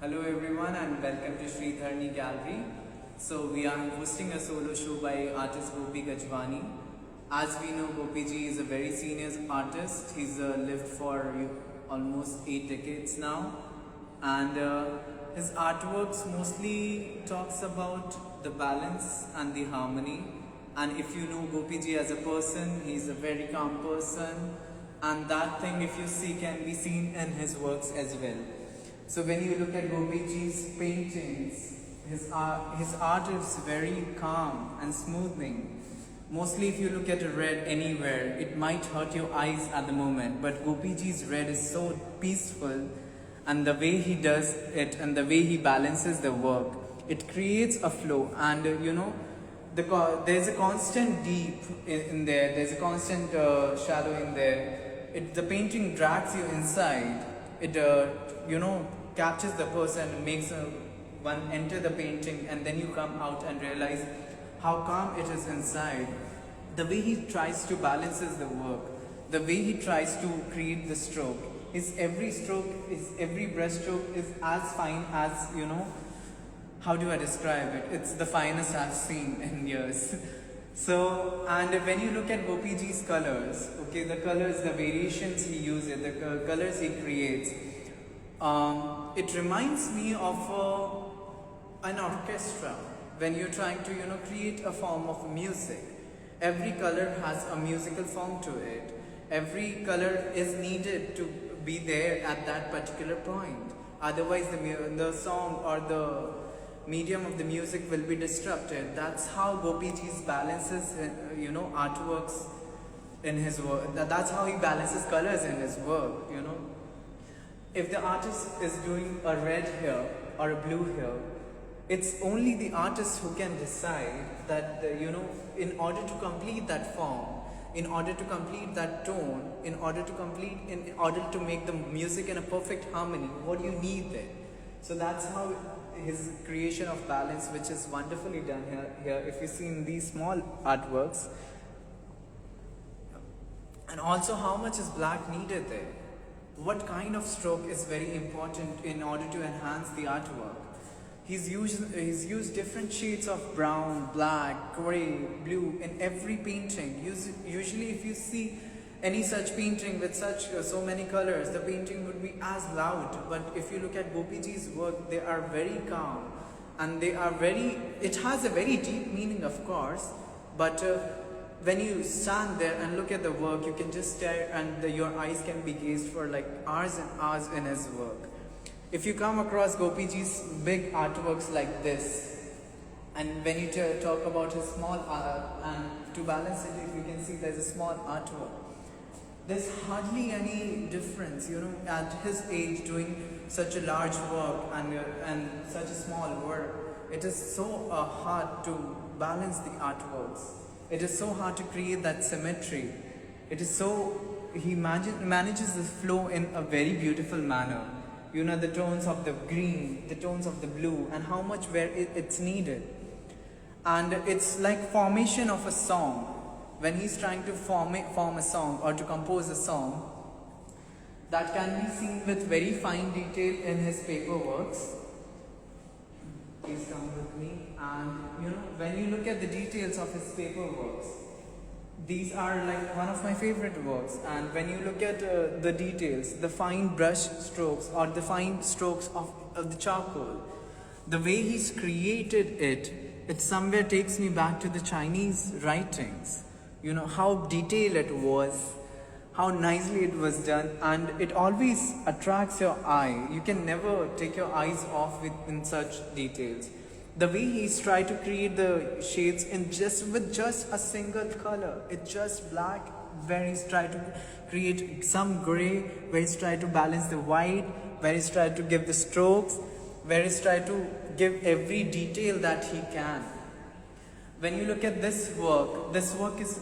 Hello everyone and welcome to Shridharani Gallery. So we are hosting a solo show by artist Gopi Gajwani. As we know, Gopi ji is a very senior artist. He's lived for almost 8 decades now, and his artworks mostly talks about the balance and the harmony. And if you know Gopi ji as a person, he's a very calm person, and that thing, if you see, can be seen in his works as well. So when you look at Gopi ji's paintings, his art is very calm and smoothing. Mostly if you look at a red anywhere, it might hurt your eyes at the moment, but Gopi ji's red is so peaceful, and the way he does it and the way he balances the work, it creates a flow. And there's a constant deep in there, there's a constant shadow in there. The painting drags you inside. It captures the person, makes one enter the painting, and then you come out and realize how calm it is inside. The way he tries to balances the work, the way he tries to create the stroke, his every brush stroke is as fine as, how do I describe it? It's the finest I've seen in years. So, and when you look at Gopi ji's colors, okay, the colors, the variations he uses, the colors he creates, it reminds me of an orchestra. When you're trying to, create a form of music, every color has a musical form to it. Every color is needed to be there at that particular point. Otherwise, the song or the medium of the music will be disrupted. That's how Gopi ji's balances, artworks in his work. That's how he balances colors in his work, If the artist is doing a red here or a blue here, it's only the artist who can decide that, in order to complete that form, in order to complete that tone, in order to make the music in a perfect harmony, what do you need there? So that's how his creation of balance, which is wonderfully done here. If you see in these small artworks, and also how much is black needed there. What kind of stroke is very important in order to enhance the artwork. He's used different shades of brown, black, grey, blue in every painting. Usually if you see any such painting with so many colors, the painting would be as loud. But if you look at Gopi ji's work, they are very calm, and it has a very deep meaning, of course, but when you stand there and look at the work, you can just stare, and your eyes can be gazed for like hours and hours in his work. If you come across Gopi ji's big artworks like this, and when you talk about his small and to balance it, if you can see there's a small artwork, there's hardly any difference, at his age doing such a large work and such a small work. It is so hard to balance the artworks. It is so hard to create that symmetry. He manages the flow in a very beautiful manner. The tones of the green, the tones of the blue, and how much where it's needed. And it's like formation of a song. When he's trying to form a song or to compose a song, that can be seen with very fine detail in his paperworks. Please come with me. And when you look at the details of his paperworks, these are like one of my favorite works. And when you look at the details, the fine brush strokes or the fine strokes of the charcoal, the way he's created it somewhere takes me back to the Chinese writings. How detailed it was, how nicely it was done, and it always attracts your eye. You can never take your eyes off in such details. The way he's tried to create the shades with just a single color. It's just black, where he's tried to create some gray, where he's tried to balance the white, where he's tried to give the strokes, where he's tried to give every detail that he can. When you look at this work is,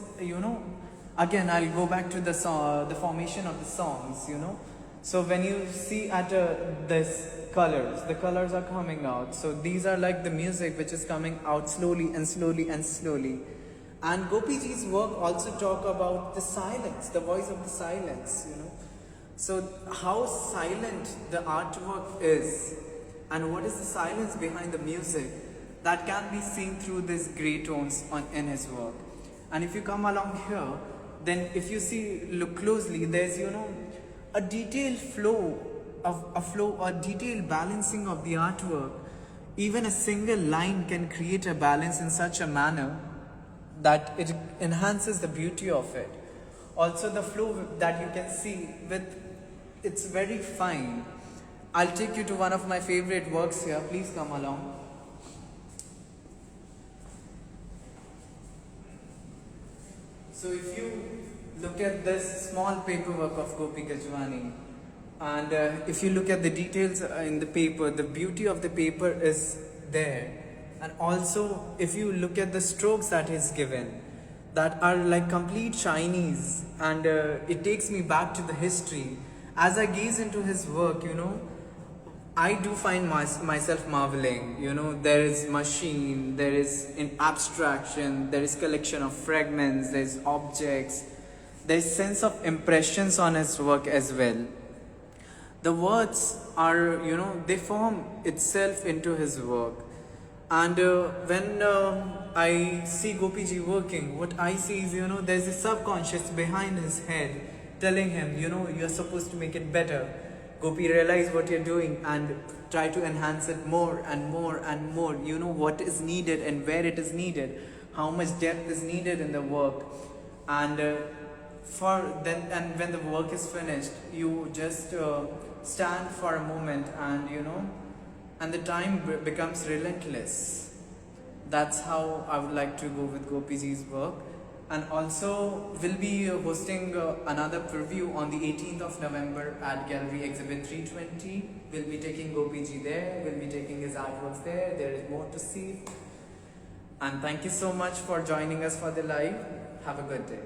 again, I'll go back to the formation of the songs, So when you see at this colors, the colors are coming out. So these are like the music which is coming out slowly and slowly and slowly. And Gopi ji's work also talk about the silence, the voice of the silence, So how silent the artwork is, and what is the silence behind the music that can be seen through these grey tones in his work. And if you come along here, then if you look closely, there's a detailed flow a detailed balancing of the artwork. Even a single line can create a balance in such a manner that it enhances the beauty of it. Also the flow that you can see it's very fine. I'll take you to one of my favorite works here. Please come along. So if you look at this small paperwork of Gopi Gajwani, and if you look at the details in the paper, the beauty of the paper is there. And also if you look at the strokes that is given, that are like complete Chinese, and it takes me back to the history. As I gaze into his work, I do find myself marveling. There is machine, there is in abstraction, there is collection of fragments, there is objects, there is sense of impressions on his work as well. The words are, they form itself into his work. And when I see Gopiji working, what I see is, there's a subconscious behind his head telling him, you're supposed to make it better. Gopi, realize what you're doing and try to enhance it more and more and more. What is needed and where it is needed, how much depth is needed in the work. And when the work is finished, you just stand for a moment, and and the time becomes relentless. That's how I would like to go with Gopiji's work. And also we'll be hosting another preview on the 18th of November at Gallery Exhibit 320. We'll be taking Gopiji there, we'll be taking his artworks there. There is more to see. And thank you so much for joining us for the live. Have a good day.